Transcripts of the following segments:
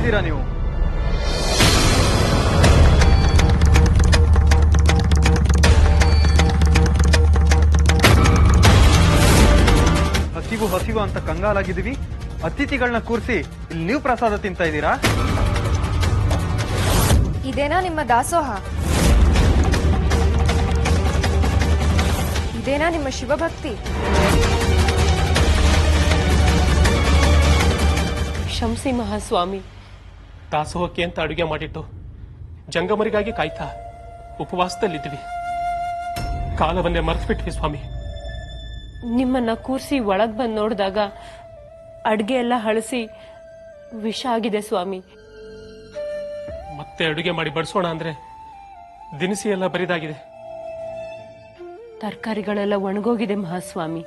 ಮಾಡಿದ್ದೀರಾ ನೀವು? ಹಸಿವು ಹಸಿವು ಅಂತ ಕಂಗಾಲಾಗಿದ್ದೀವಿ, ಅತಿಥಿಗಳನ್ನ ಕೂರಿಸಿ ಇಲ್ಲಿ ನೀವು ಪ್ರಸಾದ ತಿಂತ ಇದ್ದೀರಾ? ಇದೇನಾ ನಿಮ್ಮ ದಾಸೋಹ? ಇದೇನಾ ನಿಮ್ಮ ಶಿವಭಕ್ತಿ? ಕ್ಷಮಿಸಿ ಮಹಾಸ್ವಾಮಿ. ದಾಸೋಹಕ್ಕೆ ಅಂತ ಅಡುಗೆ ಮಾಡಿಟ್ಟು ಜಂಗಮರಿಗಾಗಿ ಕಾಯ್ತಾ ಉಪವಾಸದಲ್ಲಿದ್ವಿ. ಕಾಲವನ್ನೇ ಮರೆತುಬಿಟ್ವಿ ಸ್ವಾಮಿ. ನಿಮ್ಮನ್ನ ಕೂರಿಸಿ ಒಳಗ್ ಬಂದು ನೋಡಿದಾಗ ಅಡ್ಗೆ ಎಲ್ಲ ಹಳಸಿ ವಿಷ ಆಗಿದೆ ಸ್ವಾಮಿ. ಮತ್ತೆ ಅಡುಗೆ ಮಾಡಿ ಬಡಿಸೋಣ ಅಂದ್ರೆ ದಿನಸಿ ಎಲ್ಲ ಬರಿದಾಗಿದೆ, ತರಕಾರಿಗಳೆಲ್ಲ ಒಣಗೋಗಿದೆ ಮಹಾಸ್ವಾಮಿ.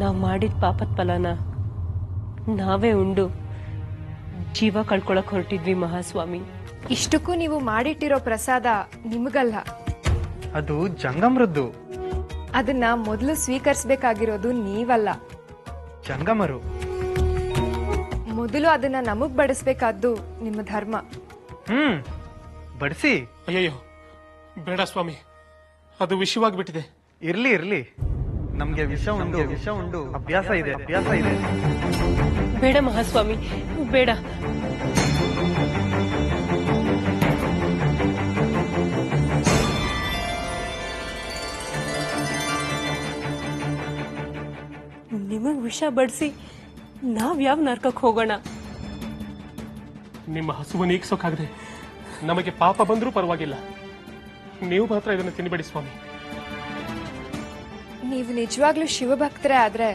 ನಾವು ಮಾಡಿದ ಪಾಪದ ಫಲನ ನಾವೇ ಉಂಡು ಜೀವ ಕಳ್ಕೊಳಕ್ ಹೊರಟಿದ್ವಿ ಮಹಾಸ್ವಾಮಿ. ಇಷ್ಟಕ್ಕೂ ನೀವು ಮಾಡಿಟ್ಟಿರೋ ಪ್ರಸಾದ ನಿಮಗಲ್ಲ, ಅದು ಜಂಗಮರದ್ದು. ಅದನ್ನ ಮೊದಲು ಸ್ವೀಕರಿಸಬೇಕಾಗಿರೋದು ನೀವಲ್ಲ, ಜಂಗಮರು. ಮೊದಲು ಅದನ್ನ ನಮಗ್ ಬಡಿಸ್ಬೇಕಾದ್ದು ನಿಮ್ಮ ಧರ್ಮ. ಬಡಿಸಿ. ಅಯ್ಯಯ್ಯೋ ಬೇಡ ಸ್ವಾಮಿ, ಅದು ವಿಷವಾಗ್ಬಿಟ್ಟಿದೆ. ಇರ್ಲಿ ಇರ್ಲಿ, ನಮ್ಗೆ ವಿಷ ಉಂಡು ಅಭ್ಯಾಸ ಇದೆ. ಬೇಡ ಮಹಾಸ್ವಾಮಿ, ಬೇಡ. ನಿಮಗ್ ವಿಷ ಬಡಿಸಿ ನಾವ್ ಯಾವ ನರ್ಕಕ್ಕೆ ಹೋಗೋಣ? ನಿಮ್ಮ ಹಸುವು ನೀಗ್ಸೋಕಾಗದೆ ನಮಗೆ ಪಾಪ ಬಂದ್ರೂ ಪರವಾಗಿಲ್ಲ, ನೀವು ಮಾತ್ರ ಇದನ್ನು ತಿನ್ನಿಬೇಡಿ ಸ್ವಾಮಿ. ನೀವು ನಿಜವಾಗ್ಲೂ ಶಿವಭಕ್ತರೇ ಆದ್ರೆ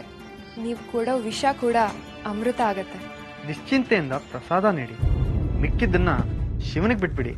ನೀವು ಕೊಡೋ ವಿಷ ಕೂಡ ಅಮೃತ ಆಗತ್ತೆ. ನಿಶ್ಚಿಂತೆಯಿಂದ ಪ್ರಸಾದ ನೀಡಿ, ಮಿಕ್ಕಿದ್ದನ್ನ ಶಿವನಿಗೆ ಬಿಟ್ಬಿಡಿ.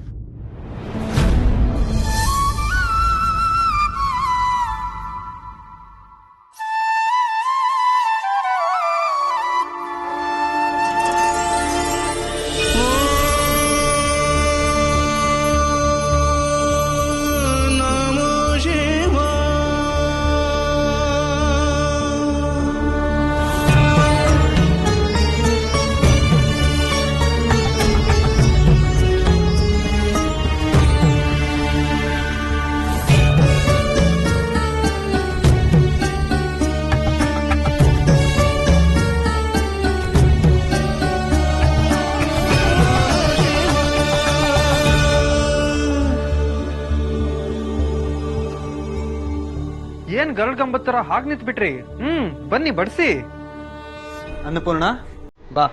ಏನ್ ಗರಳ್ಗಂಬತ್ತರ ಹಾಗೆ ನಿಂತ್ ಬಿಟ್ರಿ? ಬನ್ನಿ ಬಡ್ಸಿ. ಅನ್ನಪೂರ್ಣ ಬಾ.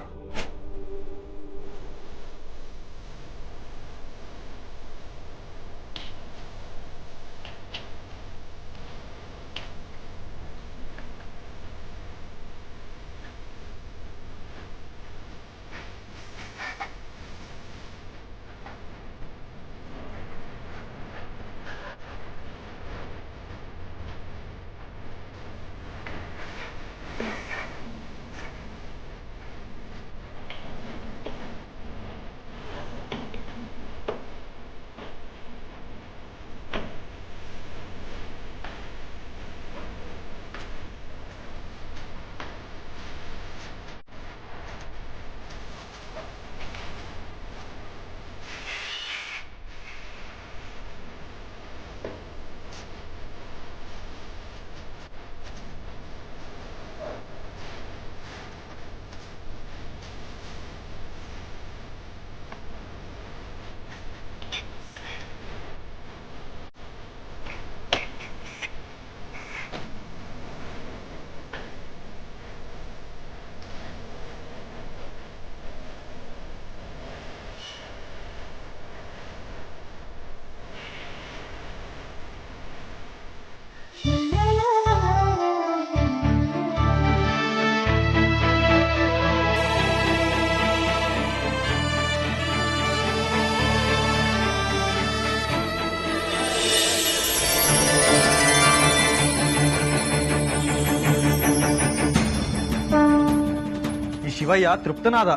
ಶಿವಯ್ಯ ತೃಪ್ತನಾದ.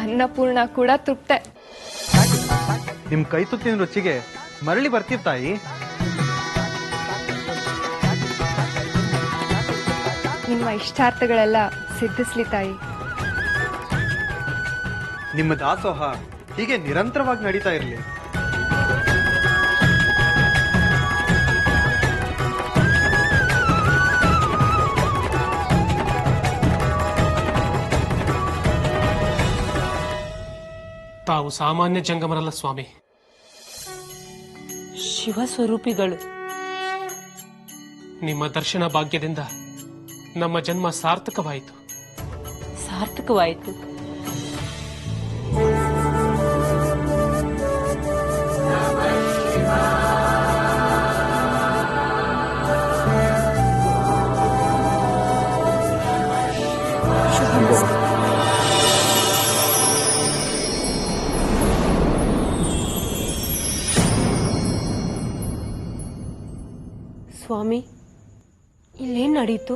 ಅನ್ನಪೂರ್ಣ ಕೂಡ ತೃಪ್ತೆ. ನಿಮ್ ಕೈ ತುತ್ತಿನ ರುಚಿಗೆ ಮರಳಿ ಬರ್ತಿರ್ತಾಯಿ. ನಿಮ್ಮ ಇಷ್ಟಾರ್ಥಗಳೆಲ್ಲ ಸಿದ್ಧಿಸ್ಲಿ ತಾಯಿ. ನಿಮ್ಮ ದಾಸೋಹ ಹೀಗೆ ನಿರಂತರವಾಗಿ ನಡೀತಾ ಇರಲಿ. ತಾವು ಸಾಮಾನ್ಯ ಜಂಗಮರಲ್ಲ ಸ್ವಾಮಿ, ಶಿವಸ್ವರೂಪಿಗಳು. ನಿಮ್ಮ ದರ್ಶನ ಭಾಗ್ಯದಿಂದ ನಮ್ಮ ಜನ್ಮ ಸಾರ್ಥಕವಾಯಿತು. ಸಾರ್ಥಕವಾಯಿತು. ಸ್ವಾಮಿ, ಇಲ್ಲೇನ್ ನಡೀತು?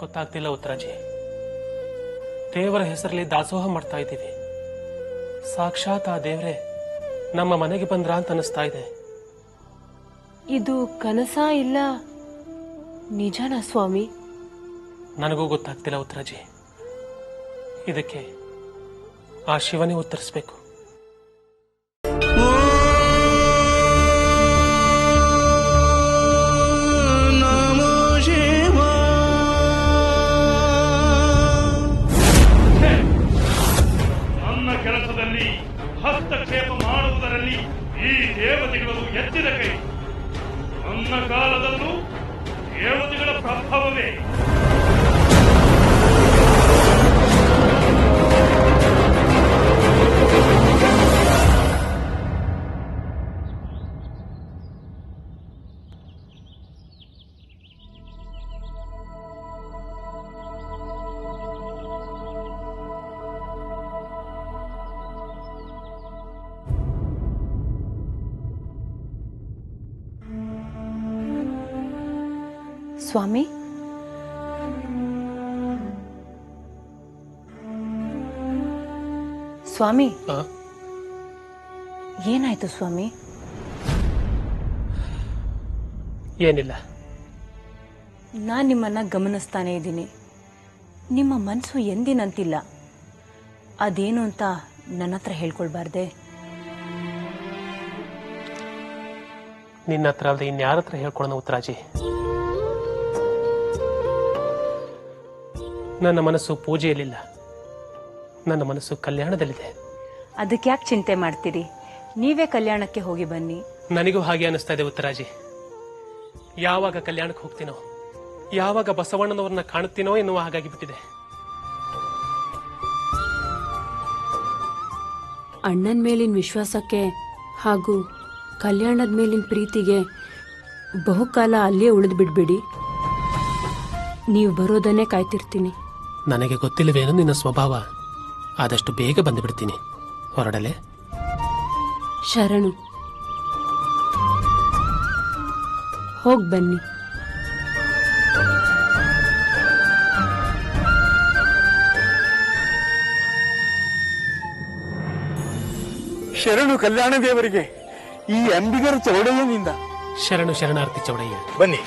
ಗೊತ್ತಾಗ್ತಿಲ್ಲ ಉತ್ತರಾಜಿ. ದೇವರ ಹೆಸರಲ್ಲಿ ದಾಸೋಹ ಮಾಡ್ತಾ ಇದ್ದೀವಿ. ಸಾಕ್ಷಾತ್ ಆ ದೇವರೇ ನಮ್ಮ ಮನೆಗೆ ಬಂದ್ರ ಅಂತ ಅನಿಸ್ತಾ ಇದೆ. ಇದು ಕನಸಾ ಇಲ್ಲ ನಿಜನಾ ಸ್ವಾಮಿ? ನನಗೂ ಗೊತ್ತಾಗ್ತಿಲ್ಲ ಉತ್ತರಾಜಿ. ಇದಕ್ಕೆ ಆ ಶಿವನೇ ಉತ್ತರಿಸಬೇಕು. ಹಸ್ತಕ್ಷೇಪ ಮಾಡುವುದರಲ್ಲಿ ಈ ದೇವತೆಗಳು ಎತ್ತಿದ ಕೈ. ನನ್ನ ಕಾಲದಲ್ಲೂ ದೇವತೆಗಳ ಪ್ರಭಾವವೇ. ಸ್ವಾಮಿ, ಸ್ವಾಮಿ, ಏನಾಯ್ತು ಸ್ವಾಮಿ? ಏನಿಲ್ಲ. ನಾನ್ ನಿಮ್ಮನ್ನ ಗಮನಿಸ್ತಾನೆ ಇದ್ದೀನಿ. ನಿಮ್ಮ ಮನಸ್ಸು ಎಂದಿನಂತಿಲ್ಲ. ಅದೇನು ಅಂತ ನನ್ನ ಹತ್ರ ಹೇಳ್ಕೊಳ್ಬಾರ್ದೆ? ನಿನ್ನ ಹತ್ರ ಅಲ್ಲದೆ ಇನ್ಯಾರ ಹತ್ರ ಹೇಳ್ಕೊಳ್ಳೋಣ ಉತ್ತರಾಜಿ? ನನ್ನ ಮನಸ್ಸು ಪೂಜೆಯಲ್ಲಿಲ್ಲ, ನನ್ನ ಮನಸ್ಸು ಕಲ್ಯಾಣದಲ್ಲಿದೆ. ಅದಕ್ಕೆ ಯಾಕೆ ಚಿಂತೆ ಮಾಡ್ತೀರಿ? ನೀವೇ ಕಲ್ಯಾಣಕ್ಕೆ ಹೋಗಿ ಬನ್ನಿ. ನನಗೂ ಹಾಗೆ ಅನಿಸ್ತಾ ಇದೆ ಉತ್ತರಾಜಿ. ಯಾವಾಗ ಕಲ್ಯಾಣಕ್ಕೆ ಹೋಗ್ತೀನೋ, ಯಾವಾಗ ಬಸವಣ್ಣನವ್ರನ್ನ ಕಾಣುತ್ತೀನೋ ಎನ್ನುವ ಹಾಗಾಗಿ ಬಿಟ್ಟಿದೆ. ಅಣ್ಣನ ಮೇಲಿನ ವಿಶ್ವಾಸಕ್ಕೆ ಹಾಗೂ ಕಲ್ಯಾಣದ ಮೇಲಿನ ಪ್ರೀತಿಗೆ ಬಹುಕಾಲ ಅಲ್ಲೇ ಉಳಿದು ಬಿಡ್ಬೇಡಿ. ನೀವು ಬರೋದನ್ನೇ ಕಾಯ್ತಿರ್ತೀನಿ. ನನಗೆ ಗೊತ್ತಿಲ್ಲವೇನು ನಿನ್ನ ಸ್ವಭಾವ. ಆದಷ್ಟು ಬೇಗ ಬಂದು ಬಿಡ್ತೀನಿ. ಹೊರಡಲೆ? ಶರಣು, ಹೋಗ್ ಬನ್ನಿ. ಶರಣು ಕಲ್ಯಾಣ ದೇವರಿಗೆ, ಈ ಅಂಬಿಗರ ಚೌಡಯ್ಯನಿಂದ. ಶರಣು ಶರಣಾರ್ಥಿ ಚೌಡಯ್ಯ. ಬನ್ನಿ.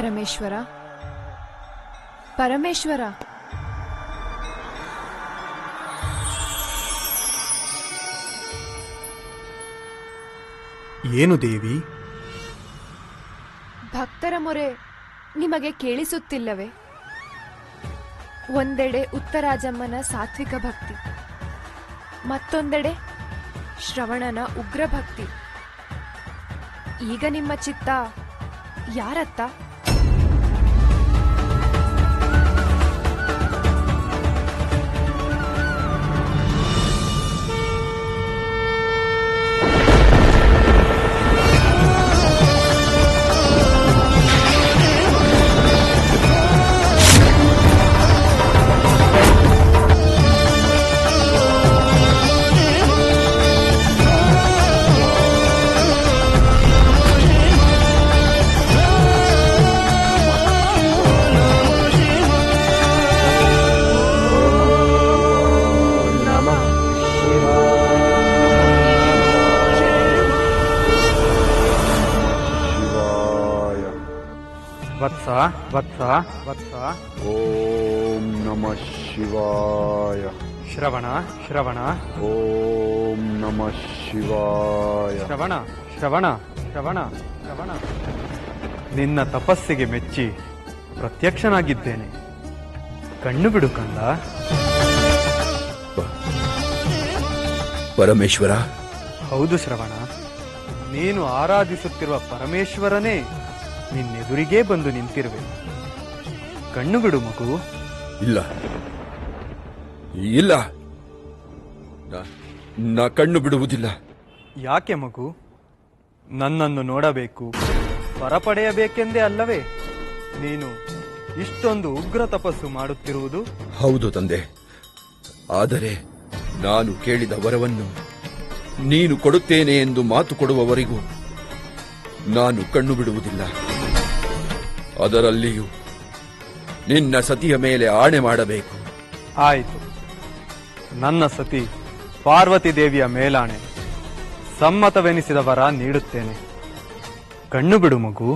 ಪರಮೇಶ್ವರ, ಪರಮೇಶ್ವರ, ಏನು ದೇವಿ? ಭಕ್ತರ ಮೊರೆ ನಿಮಗೆ ಕೇಳಿಸುತ್ತಿಲ್ಲವೇ? ಒಂದೆಡೆ ಉತ್ತರಾಜಮ್ಮನ ಸಾತ್ವಿಕ ಭಕ್ತಿ, ಮತ್ತೊಂದೆಡೆ ಶ್ರವಣನ ಉಗ್ರ ಭಕ್ತಿ. ಈಗ ನಿಮ್ಮ ಚಿತ್ತ ಯಾರತ್ತ? ವತ್ಸ ವತ್ಸ ವತ್ಸ. ಓಂ ನಮಃ ಶಿವಾಯ. ಶ್ರವಣ ಶ್ರವಣ. ಓಂ ನಮಃ ಶಿವಾಯ. ಶ್ರವಣ ಶ್ರವಣ ಶ್ರವಣ ಶ್ರವಣ. ನಿನ್ನ ತಪಸ್ಸಿಗೆ ಮೆಚ್ಚಿ ಪ್ರತ್ಯಕ್ಷನಾಗಿದ್ದೇನೆ. ಕಣ್ಣು ಬಿಡು ಕಂದ. ಪರಮೇಶ್ವರ. ಹೌದು ಶ್ರವಣ, ನೀನು ಆರಾಧಿಸುತ್ತಿರುವ ಪರಮೇಶ್ವರನೇ ನಿನ್ನೆದುರಿಗೇ ಬಂದು ನಿಂತಿರುವೆ. ಕಣ್ಣು ಬಿಡು ಮಗು. ಇಲ್ಲ ಇಲ್ಲ, ನಾ ಕಣ್ಣು ಬಿಡುವುದಿಲ್ಲ. ಯಾಕೆ ಮಗು? ನನ್ನನ್ನು ನೋಡಬೇಕು, ವರ ಪಡೆಯಬೇಕೆಂದೇ ಅಲ್ಲವೇ ನೀನು ಇಷ್ಟೊಂದು ಉಗ್ರ ತಪಸ್ಸು ಮಾಡುತ್ತಿರುವುದು? ಹೌದು ತಂದೆ, ಆದರೆ ನಾನು ಕೇಳಿದ ವರವನ್ನು ನೀನು ಕೊಡುತ್ತೇನೆ ಎಂದು ಮಾತು ಕೊಡುವವರೆಗೂ ನಾನು ಕಣ್ಣು ಬಿಡುವುದಿಲ್ಲ. ಅದರಲ್ಲಿಯೂ ನಿನ್ನ ಸತಿಯ ಮೇಲೆ ಆಣೆ ಮಾಡಬೇಕು. ಆಯಿತು, ನನ್ನ ಸತಿ ಪಾರ್ವತಿ ದೇವಿಯ ಮೇಲಾಣೆ ಸಮ್ಮತವೆನಿಸಿದ ವರ ನೀಡುತ್ತೇನೆ. ಕಣ್ಣು ಬಿಡು ಮಗು.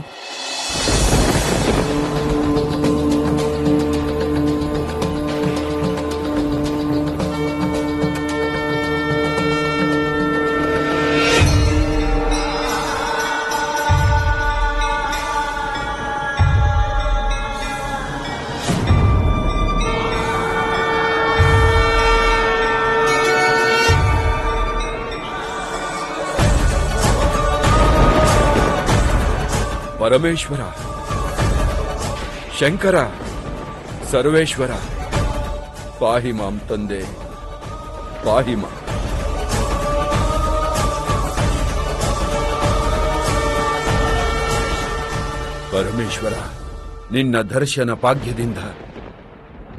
ಪರಮೇಶ್ವರ, ಶಂಕರ, ಸರ್ವೇಶ್ವರ, ಪಾಹಿ ಮಾಂ ತಂದೆ, ಪಾಹಿ ಮಾಂ. ಪರಮೇಶ್ವರ, ನಿನ್ನ ದರ್ಶನ ಭಾಗ್ಯದಿಂದ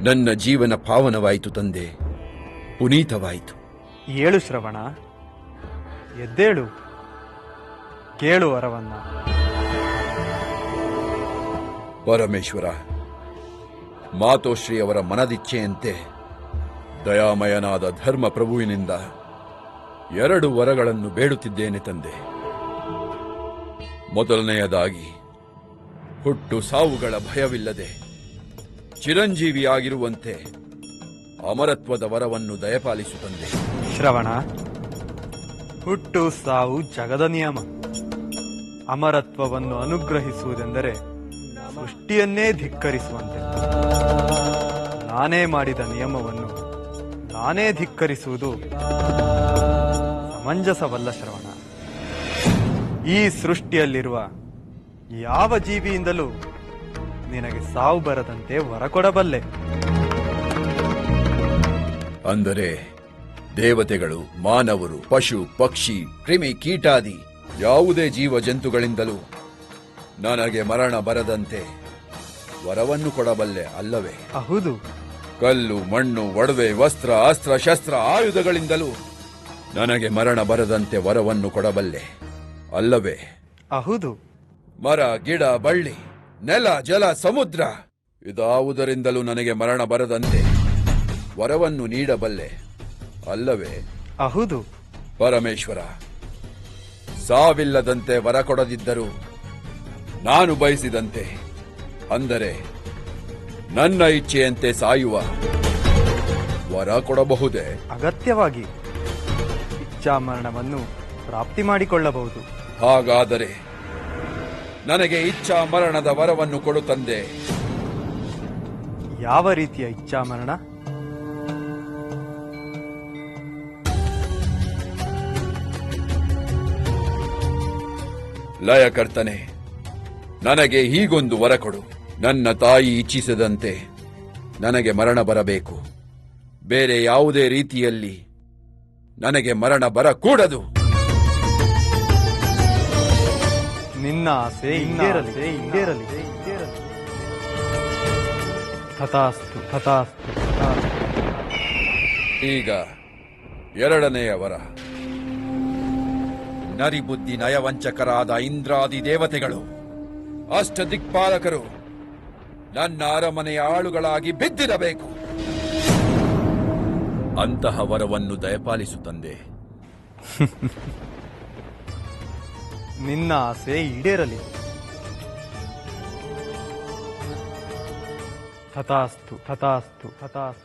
ನನ್ನ ಜೀವನ ಪಾವನವಾಯಿತು ತಂದೆ, ಪುನೀತವಾಯಿತು. ಏಳು ಶ್ರವಣ, ಎದ್ದೇಳು, ಕೇಳು ವರವನ್ನ. ಪರಮೇಶ್ವರ, ಮಾತೋಶ್ರೀಯವರ ಮನದಿಚ್ಛೆಯಂತೆ ದಯಾಮಯನಾದ ಧರ್ಮ ಪ್ರಭುವಿನಿಂದ 2 ವರಗಳನ್ನು ಬೇಡುತ್ತಿದ್ದೇನೆ ತಂದೆ. ಮೊದಲನೆಯದಾಗಿ, ಹುಟ್ಟು ಸಾವುಗಳ ಭಯವಿಲ್ಲದೆ ಚಿರಂಜೀವಿಯಾಗಿರುವಂತೆ ಅಮರತ್ವದ ವರವನ್ನು ದಯಪಾಲಿಸು ತಂದೆ. ಶ್ರವಣ, ಹುಟ್ಟು ಸಾವು ಜಗದ ನಿಯಮ. ಅಮರತ್ವವನ್ನು ಅನುಗ್ರಹಿಸುವುದೆಂದರೆ ಸೃಷ್ಟಿಯನ್ನೇ ಧಿಕ್ಕರಿಸುವಂತೆ. ನಾನೇ ಮಾಡಿದ ನಿಯಮವನ್ನು ನಾನೇ ಧಿಕ್ಕರಿಸುವುದು ಸಮಂಜಸವಲ್ಲ ಶ್ರವಣ. ಈ ಸೃಷ್ಟಿಯಲ್ಲಿರುವ ಯಾವ ಜೀವಿಯಿಂದಲೂ ನಿನಗೆ ಸಾವು ಬರದಂತೆ ವರ ಕೊಡಬಲ್ಲೆ. ಅಂದರೆ ದೇವತೆಗಳು, ಮಾನವರು, ಪಶು, ಪಕ್ಷಿ, ಕ್ರಿಮಿ, ಕೀಟಾದಿ ಯಾವುದೇ ಜೀವ ಜಂತುಗಳಿಂದಲೂ ನನಗೆ ಮರಣ ಬರದಂತೆ ವರವನ್ನು ಕೊಡಬಲ್ಲೆ ಅಲ್ಲವೇ? ಹೌದು. ಕಲ್ಲು, ಮಣ್ಣು, ಒಡವೆ, ವಸ್ತ್ರ, ಅಸ್ತ್ರ, ಶಸ್ತ್ರ, ಆಯುಧಗಳಿಂದಲೂ ನನಗೆ ಮರಣ ಬರದಂತೆ ವರವನ್ನು ಕೊಡಬಲ್ಲೆ ಅಲ್ಲವೇ? ಹೌದು. ಮರ, ಗಿಡ, ಬಳ್ಳಿ, ನೆಲ, ಜಲ, ಸಮುದ್ರ ಇದಾವುದರಿಂದಲೂ ನನಗೆ ಮರಣ ಬರದಂತೆ ವರವನ್ನು ನೀಡಬಲ್ಲೆ ಅಲ್ಲವೇ? ಹೌದು. ಪರಮೇಶ್ವರ, ಸಾವಿಲ್ಲದಂತೆ ವರ ಕೊಡದಿದ್ದರೂ ನಾನು ಬಯಸಿದಂತೆ ಅಂದರೆ ನನ್ನ ಇಚ್ಛೆಯಂತೆ ಸಾಯುವ ವರ ಕೊಡಬಹುದೇ? ಅಗತ್ಯವಾಗಿ ಇಚ್ಛಾಮರಣವನ್ನು ಪ್ರಾಪ್ತಿ ಮಾಡಿಕೊಳ್ಳಬಹುದು. ಹಾಗಾದರೆ ನನಗೆ ಇಚ್ಛಾ ಮರಣದ ವರವನ್ನು ಕೊಡು ತಂದೆ. ಯಾವ ರೀತಿಯ ಇಚ್ಛಾಮರಣ? ಲಯಕರ್ತನೆ, ನನಗೆ ಹೀಗೊಂದು ವರ ಕೊಡು. ನನ್ನ ತಾಯಿ ಇಚ್ಛಿಸದಂತೆ ನನಗೆ ಮರಣ ಬರಬೇಕು. ಬೇರೆ ಯಾವುದೇ ರೀತಿಯಲ್ಲಿ ನನಗೆ ಮರಣ ಬರಕೂಡದು. ನಿನ್ನ ಆಸೆ ಈಡೇರಲಿ. ತಥಾಸ್ತು ತಥಾಸ್ತು ತಥಾಸ್ತು. ಈಗ ಎರಡನೆಯ ವರ. ನರಿಬುದ್ಧಿ ನಯವಂಚಕರಾದ ಇಂದ್ರಾದಿ ದೇವತೆಗಳು, ಅಷ್ಟ ದಿಕ್ಪಾಲಕರು ನನ್ನ ಅರಮನೆಯ ಆಳುಗಳಾಗಿ ಬಿದ್ದಿರಬೇಕು. ಅಂತಹ ವರವನ್ನು ದಯಪಾಲಿಸು ತಂದೆ. ನಿನ್ನ ಆಸೆ ಈಡೇರಲಿ. ತಥಾಸ್ತು ತಥಾಸ್ತು ತಥಾಸ್ತು.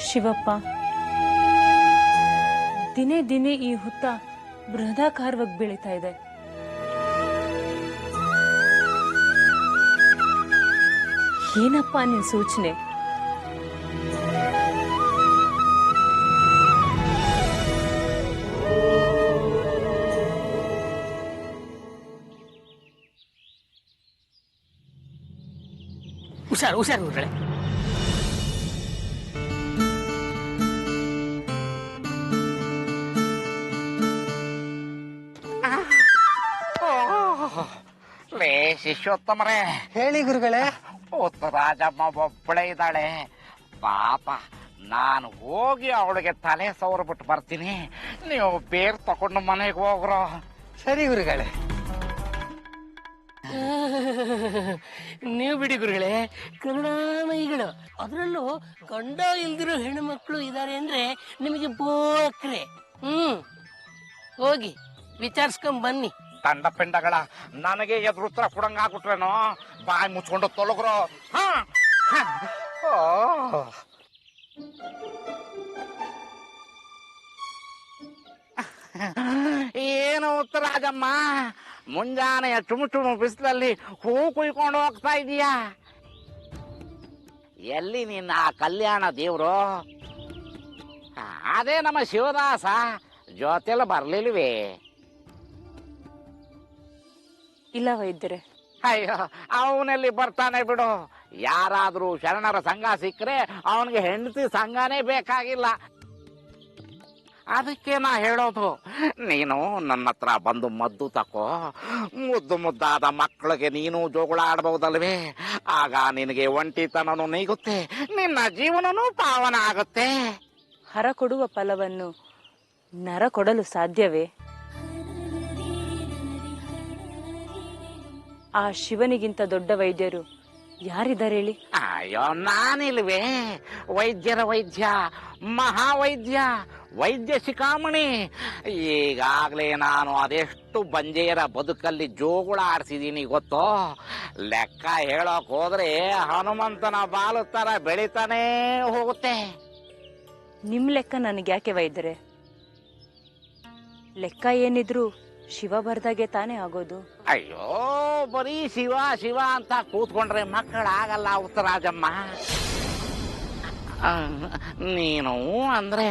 ಶಿವಪ್ಪ, ದಿನೇ ದಿನೇ ಈ ಹುತ್ತ ಬೃಹದಾಕಾರವಾಗಿ ಬೆಳೀತಾ ಇದೆ. ಏನಪ್ಪ ನಿನ್ ಸೂಚನೆ? ಹುಷಾರು ಗುರುಗಳೇ. ಲೇ ಶಿಷ್ಯೋತ್ತಮರೇ, ಹೇಳಿ ಗುರುಗಳೇ. ರಾಜಮ್ಮ ಒಬ್ಬಳೇ ಇದ್ದಾಳೆ ಪಾಪ. ನಾನು ಹೋಗಿ ಅವಳಿಗೆ ತಲೆ ಸವರ್ಬಿಟ್ಟು ಬರ್ತೀನಿ. ನೀವು ಬೇರ್ ತಕೊಂಡು ಮನೆಗೆ ಹೋಗ್ರೋ. ಸರಿ ಗುರುಗಳೇ. ನೀವು ಬಿಡಿ ಗುರುಗಳೇ, ಕರುಣಾಮಯಿಗಳು. ಅದರಲ್ಲೂ ಗಂಡ ಇಲ್ದಿರೋ ಹೆಣ್ಣು ಮಕ್ಕಳು ಇದ್ದಾರೆ ಅಂದ್ರೆ ನಿಮಗೆ ಬೋಕ್ರೆ. ಹೋಗಿ ವಿಚಾರಿಸ್ಕೊಂಡ್ ಬನ್ನಿ. ತಂಡ ಪಿಂಡಗಳ ನನಗೆ ಎದುರುತ್ತರ ಕೊಡಂಗಾಗ್ಬಿಟ್ರೇನೋ. ಬಾಯಿ ಮುಚ್ಕೊಂಡು ತೊಲಗ್ರೋ. ಏನು ರಾಜಮ್ಮ, ಮುಂಜಾನೆಯ ಚುಮು ಬಿಸಿಲಲ್ಲಿ ಹೂ ಕುಯ್ಕೊಂಡು ಹೋಗ್ತಾ ಇದೀಯಾ? ಎಲ್ಲಿ ನಿನ್ನ ಕಲ್ಯಾಣ ದೇವ್ರು? ಅದೇ ನಮ್ಮ ಶಿವದಾಸ ಜೊತೆಲ್ಲ ಬರ್ಲಿಲ್ವೇ? ಇಲ್ಲ ವೈದ್ಯರೇ. ಅಯ್ಯೋ, ಅವನಲ್ಲಿ ಬರ್ತಾನೆ ಬಿಡು. ಯಾರಾದ್ರೂ ಶರಣರ ಸಂಘ ಸಿಕ್ಕರೆ ಅವನಿಗೆ ಹೆಂಡತಿ ಸಂಘನೇ ಬೇಕಾಗಿಲ್ಲ. ಅದಕ್ಕೆ ನಾ ಹೇಳೋದು, ನೀನು ನನ್ನ ಹತ್ರ ಬಂದು ಮದ್ದು ತಕೋ. ಮುದ್ದಾದ ಮಕ್ಕಳಿಗೆ ನೀನು ಜೋಗುಳ ಆಡಬಹುದಲ್ವೇ? ಆಗ ನಿನಗೆ ಒಂಟಿತನೂ ನೀಗುತ್ತೆ, ನಿನ್ನ ಜೀವನನೂ ಪಾವನ ಆಗುತ್ತೆ. ಹರ ಕೊಡುವ ಫಲವನ್ನು ನರ ಕೊಡಲು ಸಾಧ್ಯವೇ? ಆ ಶಿವನಿಗಿಂತ ದೊಡ್ಡ ವೈದ್ಯರು ಯಾರಿದ್ದಾರೆ ಹೇಳಿ? ಅಯ್ಯೋ ನಾನಿಲ್ವೇ, ವೈದ್ಯರ ವೈದ್ಯ, ಮಹಾವೈದ್ಯ, ವೈದ್ಯ ಶಿಖಾಮಣಿ. ಈಗಾಗಲೇ ನಾನು ಅದೆಷ್ಟು ಬಂಜೆಯರ ಬದುಕಲ್ಲಿ ಜೋಗುಳ ಆಡಿಸಿದ್ದೀನಿ ಗೊತ್ತೋ. ಲೆಕ್ಕ ಹೇಳೋಕ್ ಹೋದ್ರೆ ಹನುಮಂತನ ಬಾಲು ತರ ಬೆಳಿತಾನೇ ಹೋಗುತ್ತೆ. ನಿಮ್ ಲೆಕ್ಕ ನನಗೆ ಯಾಕೆ ವೈದ್ಯರೇ? ಲೆಕ್ಕ ಏನಿದ್ರು ಶಿವ ಬರ್ದಾಗೆ ತಾನೇ ಆಗೋದು. ಅಯ್ಯೋ ಬರೀ ಶಿವ ಶಿವ ಅಂತ ಕೂತ್ಕೊಂಡ್ರೆ ಮಕ್ಕಳಾಗಲ್ಲ ಉತ್ತರಾಜಮ್ಮ. ನೀನು ಅಂದ್ರೆ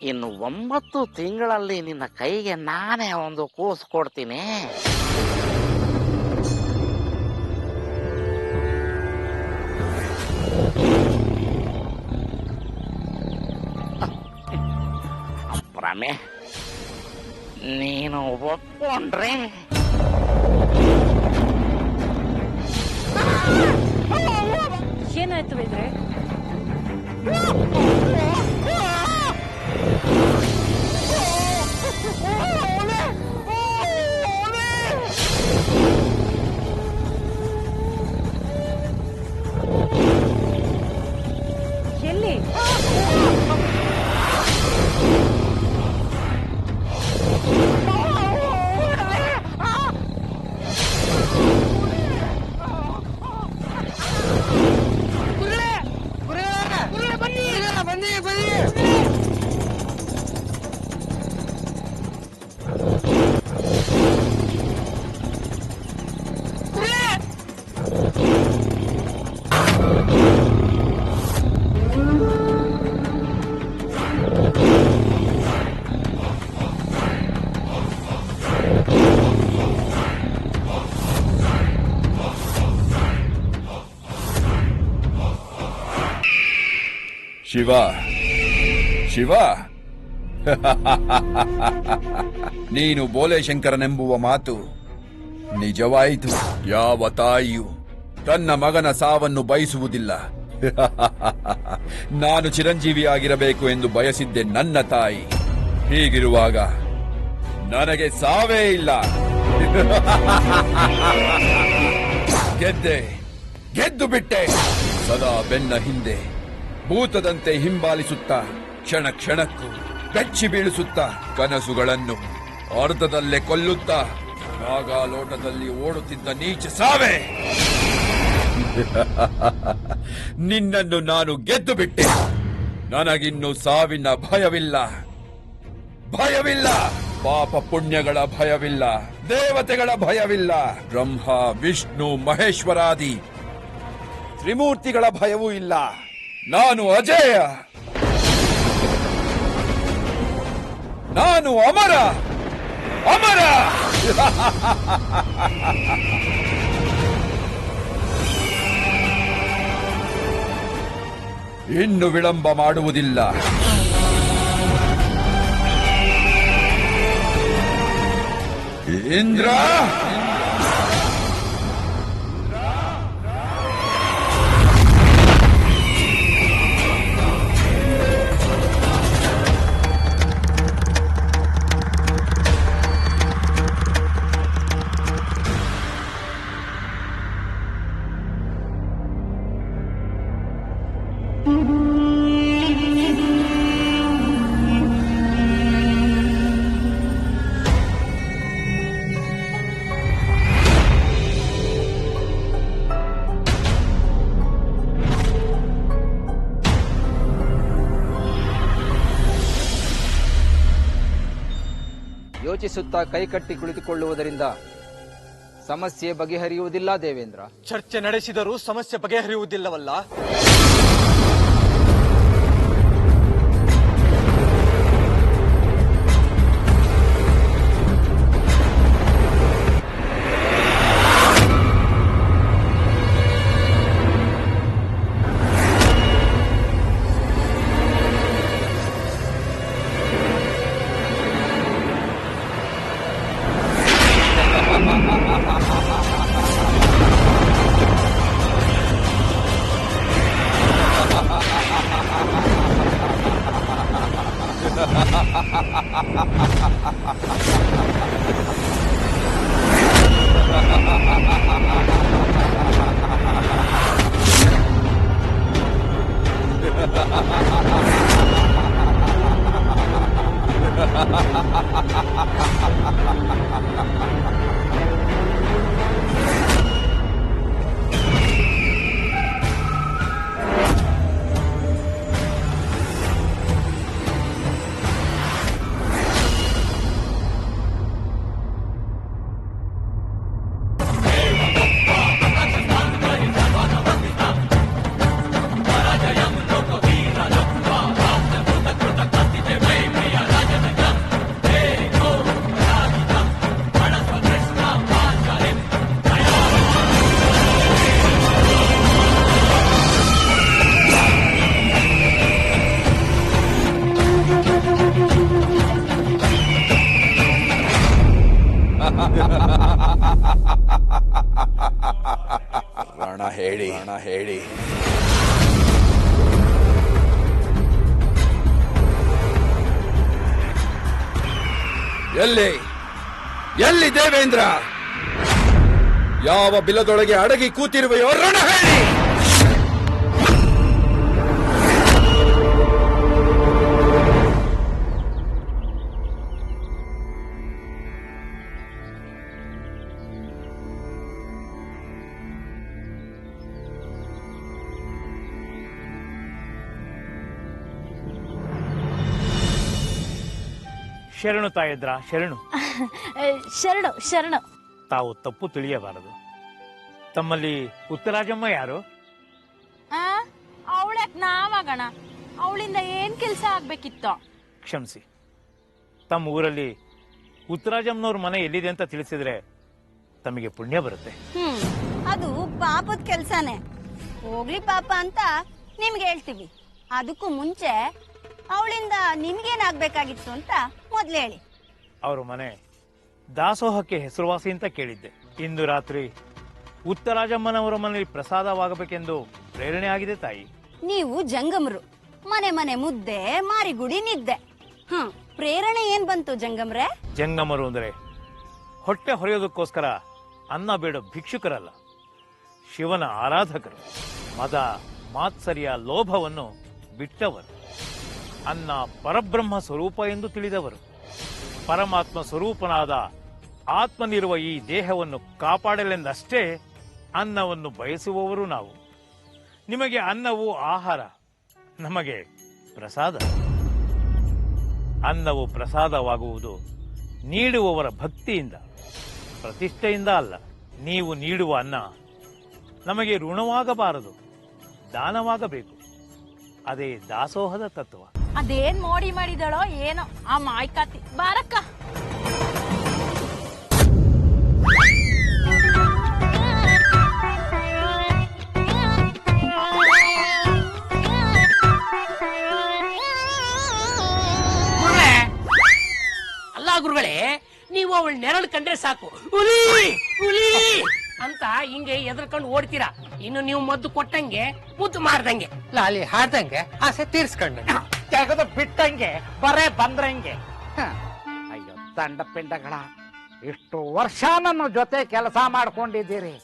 ಇನ್ನು 9 ತಿಂಗಳಲ್ಲಿ ನಿನ್ನ ಕೈಗೆ ನಾನೇ ಒಂದು ಕೂಸು ಕೊಡ್ತೀನಿ. ಪ್ರಮೆ ನೀನು ಒಪ್ಕೊಂಡ್ರೆ ಏನಾಯ್ತು ವೈದ್ಯರೇ? ಎಲ್ಲಿ? ಶಿವ ಶಿವ ನೀನು ಬೋಲೆಶಂಕರನೆಂಬುವ ಮಾತು ನಿಜವಾಯಿತು. ಯಾವ ತಾಯಿಯು ತನ್ನ ಮಗನ ಸಾವನ್ನು ಬಯಸುವುದಿಲ್ಲ. ನಾನು ಚಿರಂಜೀವಿಯಾಗಿರಬೇಕು ಎಂದು ಬಯಸಿದ್ದೆ ನನ್ನ ತಾಯಿ. ಹೀಗಿರುವಾಗ ನನಗೆ ಸಾವೇ ಇಲ್ಲ. ಗೆದ್ದು ಬಿಟ್ಟೆ. ಸದಾ ಬೆನ್ನ ಹಿಂದೆ ಭೂತದಂತೆ ಹಿಂಬಾಲಿಸುತ್ತಾ ಕ್ಷಣ ಕ್ಷಣಕ್ಕೂ ಬೆಚ್ಚಿ ಬೀಳಿಸುತ್ತಾ ಕನಸುಗಳನ್ನು ಅರ್ಧದಲ್ಲೇ ಕೊಲ್ಲುತ್ತಾ ನಾಗಾಲೋಟದಲ್ಲಿ ಓಡುತ್ತಿದ್ದ ನೀಚ ಸಾವೇ, ನಿನ್ನನ್ನು ನಾನು ಗೆದ್ದು ಬಿಟ್ಟೆ. ನನಗಿನ್ನು ಸಾವಿನ ಭಯವಿಲ್ಲ. ಪಾಪ ಪುಣ್ಯಗಳ ಭಯವಿಲ್ಲ, ದೇವತೆಗಳ ಭಯವಿಲ್ಲ, ಬ್ರಹ್ಮ ವಿಷ್ಣು ಮಹೇಶ್ವರಾದಿ ತ್ರಿಮೂರ್ತಿಗಳ ಭಯವೂ ಇಲ್ಲ. ನಾನು ಅಜೇಯ, ನಾನು ಅಮರ. ಇನ್ನು ವಿಳಂಬ ಮಾಡುವುದಿಲ್ಲ. ಇಂದ್ರ, ಯೋಚಿಸುತ್ತಾ ಕೈಕಟ್ಟಿ ಕುಳಿತುಕೊಳ್ಳುವುದರಿಂದ ಸಮಸ್ಯೆ ಬಗೆಹರಿಯುವುದಿಲ್ಲ ದೇವೇಂದ್ರ. ಚರ್ಚೆ ನಡೆಸಿದರೂ ಸಮಸ್ಯೆ ಬಗೆಹರಿಯುವುದಿಲ್ಲವಲ್ಲ. ರಣ ಹೇಳಿ ಎಲ್ಲಿ ದೇವೇಂದ್ರ? ಯಾವ ಬಿಲದೊಳಗೆ ಅಡಗಿ ಕೂತಿರುವೆಯೋ ರಣ ಹೇಳಿ. ಶರಣು ತಾಯದ್ರ, ಶರಣು. ಶರಣು ಶರಣು. ತಾವು ತಪ್ಪು ತಿಳಿಯಬಾರದು. ತಮ್ಮಲ್ಲಿ ಉತ್ತರಾಜಮ್ಮ ಯಾರು? ಅವಳಕ್ ನಾವಾಗಣ, ಅವಳಿಂದ ಏನ್ ಕೆಲ್ಸ ಆಗ್ಬೇಕಿತ್ತು? ಕ್ಷಮಿಸಿ, ತಮ್ಮ ಊರಲ್ಲಿ ಉತ್ತರಾಜಮ್ಮನವ್ರ ಮನೆ ಎಲ್ಲಿದೆ ಅಂತ ತಿಳಿಸಿದ್ರೆ ತಮಗೆ ಪುಣ್ಯ ಬರುತ್ತೆ. ಅದು ಪಾಪದ ಕೆಲ್ಸನೇ. ಹೋಗ್ಲಿ ಪಾಪ ಅಂತ ನಿಮ್ಗೆ ಹೇಳ್ತೀವಿ. ಅದಕ್ಕೂ ಮುಂಚೆ ಅವಳಿಂದ ನಿಮ್ಗೇನಾಗ್ಬೇಕಾಗಿತ್ತು ಅಂತ ಮೊದ್ಲು ಹೇಳಿ. ಅವ್ರ ಮನೆ ದಾಸೋಹಕ್ಕೆ ಹೆಸರುವಾಸಿ ಅಂತ ಕೇಳಿದ್ದೆ. ಇಂದು ರಾತ್ರಿ ಉತ್ತರಾಜಮ್ಮನವರ ಮನೆಯಲ್ಲಿ ಪ್ರಸಾದವಾಗಬೇಕೆಂದು ಪ್ರೇರಣೆ ಆಗಿದೆ ತಾಯಿ. ನೀವು ಜಂಗಮರು, ಮನೆ ಮನೆ ಮುದ್ದೆ, ಮಾರಿಗುಡಿ ನಿದ್ದೆ. ಪ್ರೇರಣೆ ಏನ್ ಬಂತು ಜಂಗಮ್ರೆ? ಜಂಗಮರು ಅಂದ್ರೆ ಹೊಟ್ಟೆ ಹೊರೆಯೋದಕ್ಕೋಸ್ಕರ ಅನ್ನ ಬೇಡ ಭಿಕ್ಷುಕರಲ್ಲ, ಶಿವನ ಆರಾಧಕರು. ಮದ ಮಾತ್ಸರ್ಯ ಲೋಭವನ್ನು ಬಿಟ್ಟವರು. ಅನ್ನ ಪರಬ್ರಹ್ಮ ಸ್ವರೂಪ ಎಂದು ತಿಳಿದವರು. ಪರಮಾತ್ಮ ಸ್ವರೂಪನಾದ ಆತ್ಮನಿರುವ ಈ ದೇಹವನ್ನು ಕಾಪಾಡಲೆಂದಷ್ಟೇ ಅನ್ನವನ್ನು ಬಯಸುವವರು ನಾವು. ನಿಮಗೆ ಅನ್ನವು ಆಹಾರ, ನಮಗೆ ಪ್ರಸಾದ. ಅನ್ನವು ಪ್ರಸಾದವಾಗುವುದು ನೀಡುವವರ ಭಕ್ತಿಯಿಂದ, ಪ್ರತಿಷ್ಠೆಯಿಂದ ಅಲ್ಲ. ನೀವು ನೀಡುವ ಅನ್ನ ನಮಗೆ ಋಣವಾಗಬಾರದು, ದಾನವಾಗಬೇಕು. ಅದೇ ದಾಸೋಹದ ತತ್ವ. ಅದೇನ್ ಮೋಡಿ ಮಾಡಿದಳೋ ಏನೋ ಆ ಮಾಯ್ಕಾತಿ. ಬಾರಕ್ಕ. ಅಲ್ಲ ಗುರುಗಳೇ, ನೀವು ಅವಳ ನೆರಳು ಕಂಡ್ರೆ ಸಾಕು, ಹುಲಿ ಹುಲಿ ಅಂತ ಹಿಂಗೆ ಎದ್ರಕೊಂಡು ಓಡ್ತೀರಾ. ಇನ್ನು ನೀವು ಮದ್ದು ಕೊಟ್ಟಂಗೆ, ಮುದ್ದು ಮಾಡ್ದಂಗೆ, ಲಾಲಿ ಹಾಡ್ದಂಗೆ, ಆಸೆ ತೀರ್ಸ್ಕೊಂಡಂಗೆ, ತೆಗೆದು ಬಿಟ್ಟಂಗೆ, ಬರೇ ಬಂದ್ರಂಗೆ. ಅಯ್ಯೋ ದಂಡ ಪಿಂಡಗಳ, ಇಷ್ಟು ವರ್ಷ ನನ್ನ ಜೊತೆ ಕೆಲಸ ಮಾಡ್ಕೊಂಡಿದ್ದೀರಿ,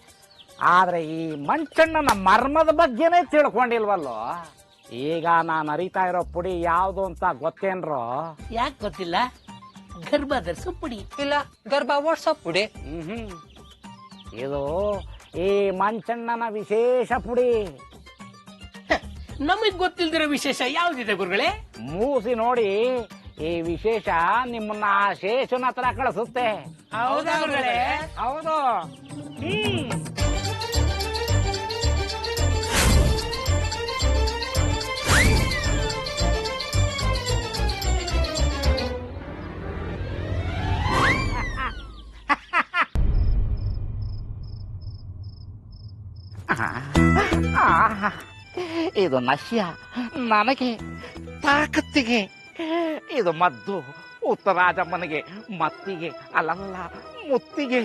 ಆದ್ರೆ ಈ ಮಂಚಣ್ಣನ ಮರ್ಮದ ಬಗ್ಗೆನೇ ತಿಳ್ಕೊಂಡಿಲ್ವಲ್ಲೋ. ಈಗ ನಾನು ಅರಿತಾ ಇರೋ ಪುಡಿ ಯಾವ್ದು ಅಂತ ಗೊತ್ತೇನ್ರೋ? ಯಾಕೆ ಗೊತ್ತಿಲ್ಲ? ಗರ್ಭ ಧರಿಸೋ ಪುಡಿ. ಇಲ್ಲ ಗರ್ಭ ಓಡ್ಸೋ ಪುಡಿ. ಇದು ಈ ಮಂಚಣ್ಣನ ವಿಶೇಷ ಪುಡಿ. ನಮಗ್ ಗೊತ್ತಿಲ್ದಿರೋ ವಿಶೇಷ ಯಾವ್ದಿದೆ ಗುರುಗಳೇ? ಮೂಸಿ ನೋಡಿ, ಈ ವಿಶೇಷ ನಿಮ್ಮನ್ನ ಆ ಶೇಷನ ಹತ್ರ ಕಳಿಸುತ್ತೆ. ಹೌದಾ ಗುರುಗಳೇ? ಹೌದು. ಇದು ನಶ್ಯ, ನನಗೆ ತಾಕತ್ತಿಗೆ. ಇದು ಮದ್ದು ಉತ್ತರಾಜಮ್ಮನಿಗೆ, ಮತ್ತಿಗೆ ಅಲ್ಲಲ್ಲ ಮುತ್ತಿಗೆ.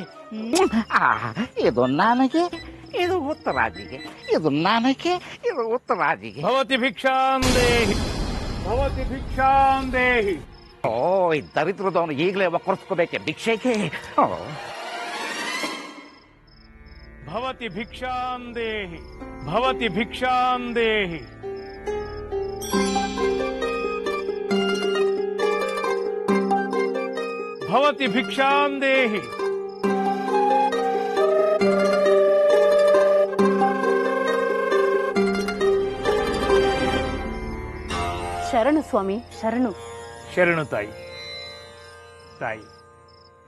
ಇದು ನನಗೆ, ಇದು ಉತ್ತರಾಜಿಗೆ, ಇದು ನನಗೆ, ಇದು ಉತ್ತರಾಜಿಗೆ. ಭವತಿ ಭಿಕ್ಷಾಂದೇಹಿ, ಭವತಿ ಭಿಕ್ಷಾಂದೇಹಿ. ಓ, ಈ ದರಿದ್ರದವನು ಈಗಲೇ ಒಕ್ಕರ್ಸ್ಕೋಬೇಕೆ ಭಿಕ್ಷೆಗೆ? ಭವತಿ ಭಿಕ್ಷಾಂದೇಹಿ, ಭವತಿ ಭಿಕ್ಷಾಂದೇಹಿ. ಭವತಿ ಭಿಕ್ಷಾಂ ದೇಹಿ. ಶರಣು ಸ್ವಾಮಿ, ಶರಣು. ಶರಣು ತಾಯಿ. ತಾಯಿ,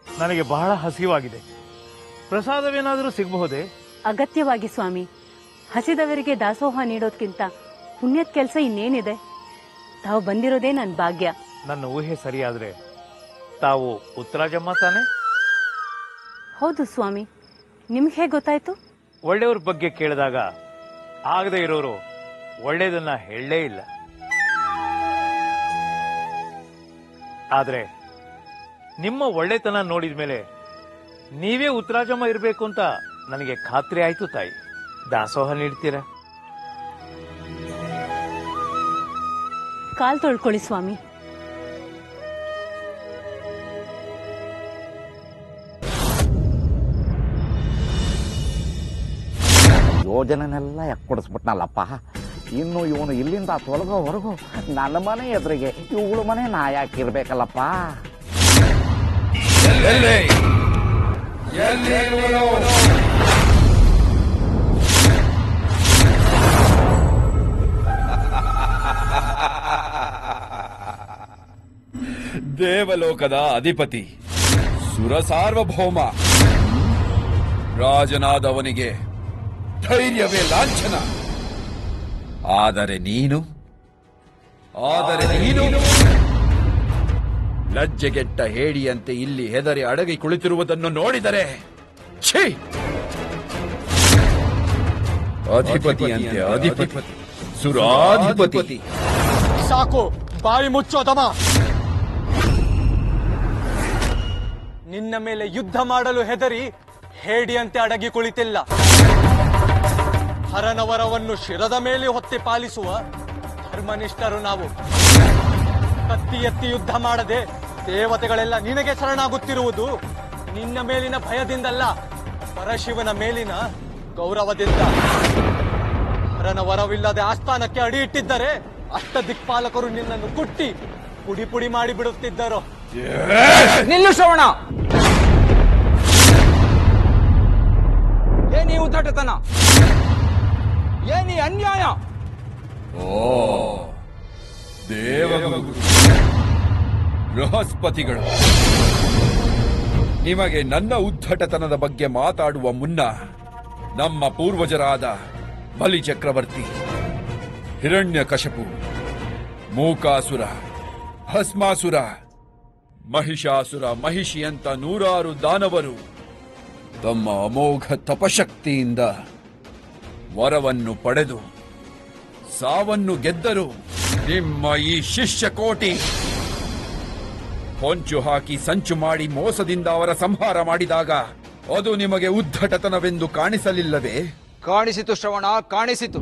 ನನಗೆ ಬಹಳ ಹಸಿವಾಗಿದೆ. ಪ್ರಸಾದವೇನಾದರೂ ಸಿಗಬಹುದೇ? ಅಗತ್ಯವಾಗಿ ಸ್ವಾಮಿ. ಹಸಿದವರಿಗೆ ದಾಸೋಹ ನೀಡೋದ್ಕಿಂತ ಪುಣ್ಯದ ಕೆಲಸ ಇನ್ನೇನಿದೆ? ತಾವು ಬಂದಿರೋದೇ ನನ್ನ ಭಾಗ್ಯ. ನನ್ನ ಊಹೆ ಸರಿಯಾದ್ರೆ ತಾವು ಉತ್ತರಾಜಮ್ಮ ತಾನೆ? ಹೌದು ಸ್ವಾಮಿ. ನಿಮ್ಗೆ ಹೇಗೆ ಗೊತ್ತಾಯ್ತು? ಒಳ್ಳೆಯವ್ರ ಬಗ್ಗೆ ಕೇಳಿದಾಗ ಆಗದೆ ಇರೋರು ಒಳ್ಳೇದನ್ನ ಹೇಳಲೇ ಇಲ್ಲ. ಆದ್ರೆ ನಿಮ್ಮ ಒಳ್ಳೆತನ ನೋಡಿದ ಮೇಲೆ ನೀವೇ ಉತ್ತರಾಜಮ್ಮ ಇರಬೇಕು ಅಂತ ನನಗೆ ಖಾತ್ರಿ ಆಯ್ತು ತಾಯಿ. ದಾಸೋಹ ನೀಡ್ತೀರಾ? ಕಾಲ್ ತೊಳ್ಕೊಳ್ಳಿ ಸ್ವಾಮಿ. ಯೋಜನೆನೆಲ್ಲ ಕೊಡಿಸ್ಬಿಟ್ನಲ್ಲಪ್ಪ. ಇನ್ನು ಇವನು ಇಲ್ಲಿಂದ ತೊಲಗೋವರೆಗೂ ನನ್ನ ಮನೆ ಎದುರಿಗೆ ಇವಳು ಮನೆ ನಾ ಯಾಕಿರ್ಬೇಕಲ್ಲಪ್ಪ. ದೇವಲೋಕದ ಅಧಿಪತಿ, ಸುರ ಸಾರ್ವಭೌಮ, ರಾಜನಾದವನಿಗೆ ಧೈರ್ಯವೇ ಲಾಂಛನ. ಆದರೆ ನೀನು ಲಜ್ಜೆಗೆಟ್ಟ ಹೇಡಿಯಂತೆ ಇಲ್ಲಿ ಹೆದರಿ ಅಡಗಿ ಕುಳಿತಿರುವುದನ್ನು ನೋಡಿದರೆ ಛೀ! ಅಧಿಪತಿಯಂತೆ ಅಧಿಪತಿ, ಸುರಾಧಿಪತಿ. ಸಾಕು, ಬಾಯಿ ಮುಚ್ಚೋದಮ್ಮ. ನಿನ್ನ ಮೇಲೆ ಯುದ್ಧ ಮಾಡಲು ಹೆದರಿ ಹೇಡಿಯಂತೆ ಅಡಗಿ ಕುಳಿತಿಲ್ಲ. ಹರನವರವನ್ನು ಶಿರದ ಮೇಲೆ ಹೊತ್ತಿ ಪಾಲಿಸುವ ಧರ್ಮನಿಷ್ಠರು ನಾವು. ಕತ್ತಿ ಎತ್ತಿ ಯುದ್ಧ ಮಾಡದೆ ದೇವತೆಗಳೆಲ್ಲ ನಿನಗೆ ಶರಣಾಗುತ್ತಿರುವುದು ನಿನ್ನ ಮೇಲಿನ ಭಯದಿಂದಲ್ಲ, ಪರಶಿವನ ಮೇಲಿನ ಗೌರವದಿಂದ. ಹರನ ವರವಿಲ್ಲದೆ ಆಸ್ಥಾನಕ್ಕೆ ಅಡಿ ಇಟ್ಟಿದ್ದರೆ ಅಷ್ಟ ದಿಕ್ಪಾಲಕರು ನಿನ್ನನ್ನು ಕುಟ್ಟಿ ಪುಡಿ ಪುಡಿ ಮಾಡಿ ಬಿಡುತ್ತಿದ್ದರು. ನಿಲ್ಲು ಶ್ರವಣ. ಏನಿ ಉದ್ದಟತನ, ಏನಿ ಅನ್ಯಾಯ. ಓ ದೇವಗುರು ಬೃಹಸ್ಪತಿಗಳು, ನಿಮಗೆ ನನ್ನ ಉದ್ದಟತನದ ಬಗ್ಗೆ ಮಾತಾಡುವ ಮುನ್ನ ನಮ್ಮ ಪೂರ್ವಜರಾದ ಬಲಿ ಚಕ್ರವರ್ತಿ, ಹಿರಣ್ಯಕಶಪು, ಮೂಕಾಸುರ, ಭಸ್ಮಾಸುರ, ಮಹಿಷಾಸುರ, ಮಹಿಷಿಯಂತ ನೂರಾರು ದಾನವರು ತಮ್ಮ ಅಮೋಘ ತಪಶಕ್ತಿಯಿಂದ ವರವನ್ನು ಪಡೆದು ಸಾವನ್ನು ಗೆದ್ದರು. ನಿಮ್ಮ ಈ ಶಿಷ್ಯಕೋಟಿ ಹೊಂಚು ಹಾಕಿ ಸಂಚು ಮಾಡಿ ಮೋಸದಿಂದ ಅವರ ಸಂಹಾರ ಮಾಡಿದಾಗ ಅದು ನಿಮಗೆ ಉದ್ದಟತನವೆಂದು ಕಾಣಿಸಲಿಲ್ಲವೇ? ಕಾಣಿಸಿತು ಶ್ರವಣ, ಕಾಣಿಸಿತು.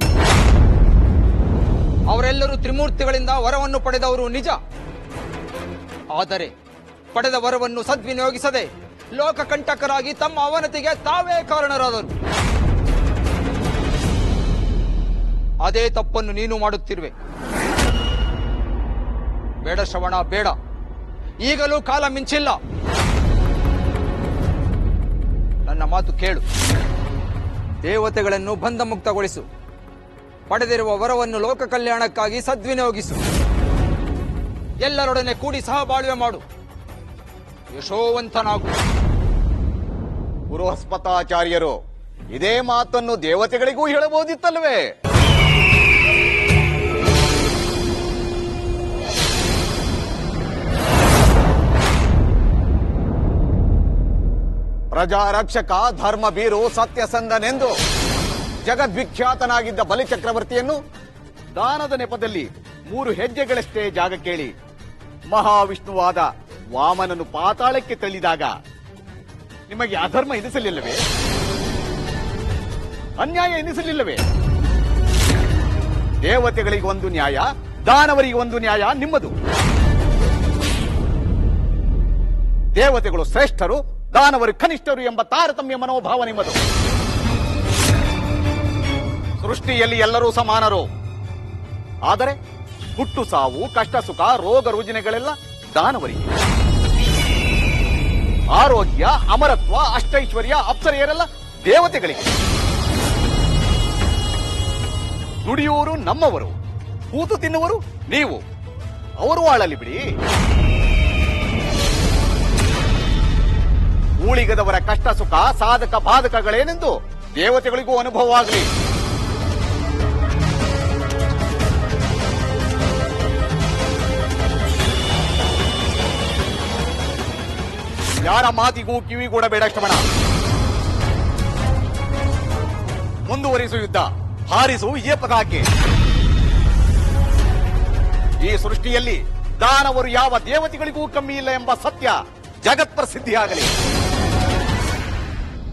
ಅವರೆಲ್ಲರೂ ತ್ರಿಮೂರ್ತಿಗಳಿಂದ ವರವನ್ನು ಪಡೆದವರು ನಿಜ. ಆದರೆ ಪಡೆದ ವರವನ್ನು ಸದ್ವಿನಿಯೋಗಿಸದೆ ಲೋಕಕಂಟಕರಾಗಿ ತಮ್ಮ ಅವನತಿಗೆ ತಾವೇ ಕಾರಣರಾದರು. ಅದೇ ತಪ್ಪನ್ನು ನೀನು ಮಾಡುತ್ತಿರುವೆ. ಬೇಡ ಶ್ರವಣ, ಬೇಡ. ಈಗಲೂ ಕಾಲ ಮಿಂಚಿಲ್ಲ. ನನ್ನ ಮಾತು ಕೇಳು. ದೇವತೆಗಳನ್ನು ಬಂಧ ಮುಕ್ತಗೊಳಿಸು. ಪಡೆದಿರುವ ವರವನ್ನು ಲೋಕ ಕಲ್ಯಾಣಕ್ಕಾಗಿ ಸದ್ವಿನಿಯೋಗಿಸು. ಎಲ್ಲರೊಡನೆ ಕೂಡಿ ಸಹಬಾಳ್ವೆ ಮಾಡು. ಯಶೋವಂತನಾಗು. ಬೃಹಸ್ಪತಾಚಾರ್ಯರು ಇದೇ ಮಾತನ್ನು ದೇವತೆಗಳಿಗೂ ಹೇಳಬಹುದಿತ್ತಲ್ವೇ? ಪ್ರಜಾರಕ್ಷಕ, ಧರ್ಮಬೀರು, ಸತ್ಯಸಂಧನೆಂದು ಜಗದ್ವಿಖ್ಯಾತನಾಗಿದ್ದ ಬಲಿಚಕ್ರವರ್ತಿಯನ್ನು ದಾನದ ನೆಪದಲ್ಲಿ 3 ಹೆಜ್ಜೆಗಳಷ್ಟೇ ಜಾಗ ಕೇಳಿ ಮಹಾವಿಷ್ಣುವಾದ ವಾಮನನು ಪಾತಾಳಕ್ಕೆ ತಳ್ಳಿದಾಗ ನಿಮಗೆ ಅಧರ್ಮ ಎನಿಸಲಿಲ್ಲವೇ? ಅನ್ಯಾಯ ಎನಿಸಲಿಲ್ಲವೇ? ದೇವತೆಗಳಿಗೆ ಒಂದು ನ್ಯಾಯ, ದಾನವರಿಗೆ ಒಂದು ನ್ಯಾಯ ನಿಮ್ಮದು. ದೇವತೆಗಳು ಶ್ರೇಷ್ಠರು, ದಾನವರು ಕನಿಷ್ಠರು ಎಂಬ ತಾರತಮ್ಯ ಮನೋಭಾವ ನಿಮ್ಮದು. ಸೃಷ್ಟಿಯಲ್ಲಿ ಎಲ್ಲರೂ ಸಮಾನರು. ಆದರೆ ಹುಟ್ಟು ಸಾವು, ಕಷ್ಟ ಸುಖ, ರೋಗ ರುಜಿನಗಳೆಲ್ಲ ದಾನವರಿಗೆ. ಆರೋಗ್ಯ, ಅಮರತ್ವ, ಅಷ್ಟೈಶ್ವರ್ಯ, ಅಪ್ಸರೆಯರೆಲ್ಲ ದೇವತೆಗಳಿಗೆ. ದುಡಿಯುವವರು ನಮ್ಮವರು, ಕೂತು ತಿನ್ನುವರು ನೀವು. ಅವರು ಆಳಲಿ ಬಿಡಿ. ಊಳಿಗದವರ ಕಷ್ಟ ಸುಖ, ಸಾಧಕ ಬಾಧಕಗಳೇನೆಂದು ದೇವತೆಗಳಿಗೂ ಅನುಭವವಾಗಲಿ. ಯಾರ ಮಾತಿಗೂ ಕಿವಿಗೂಡಬೇಡ ಶ್ರವಣ. ಮುಂದುವರಿಸು ಯುದ್ಧ, ಹಾರಿಸು ಈ ಪತಾಕೆ. ಈ ಸೃಷ್ಟಿಯಲ್ಲಿ ದಾನವರು ಯಾವ ದೇವತೆಗಳಿಗೂ ಕಮ್ಮಿ ಇಲ್ಲ ಎಂಬ ಸತ್ಯ ಜಗತ್ ಪ್ರಸಿದ್ಧಿಯಾಗಲಿ.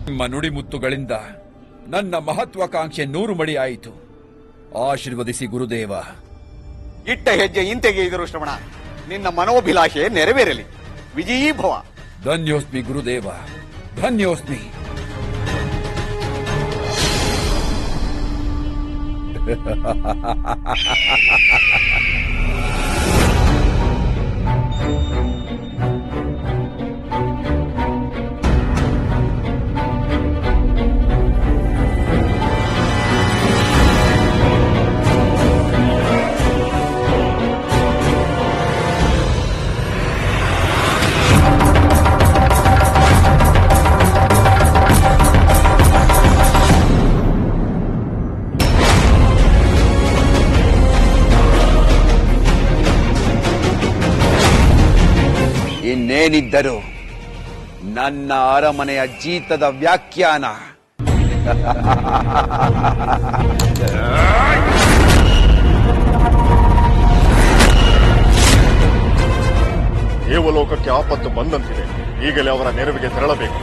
ನಿಮ್ಮ ನುಡಿಮುತ್ತುಗಳಿಂದ ನನ್ನ ಮಹತ್ವಾಕಾಂಕ್ಷೆ 100 ಮಡಿ ಆಯಿತು. ಆಶೀರ್ವದಿಸಿ ಗುರುದೇವ. ಇಟ್ಟ ಹೆಜ್ಜೆ ಇಂತೆಗೆ ಇದರು ಶ್ರವಣ. ನಿನ್ನ ಮನೋಭಿಲಾಷೆ ನೆರವೇರಲಿ. ವಿಜಯೀಭವ. ಧನ್ಯೋಸ್ಮಿ ಗುರುದೇವ, ಧನ್ಯೋಸ್ಮಿ. ಇನ್ನೇನಿದ್ದರೂ ನನ್ನ ಅರಮನೆಯ ಜೀತದ ವ್ಯಾಖ್ಯಾನ. ದೇವಲೋಕಕ್ಕೆ ಆಪತ್ತು ಬಂದಂತಿದೆ. ಈಗಲೇ ಅವರ ನೆರವಿಗೆ ತೆರಳಬೇಕು.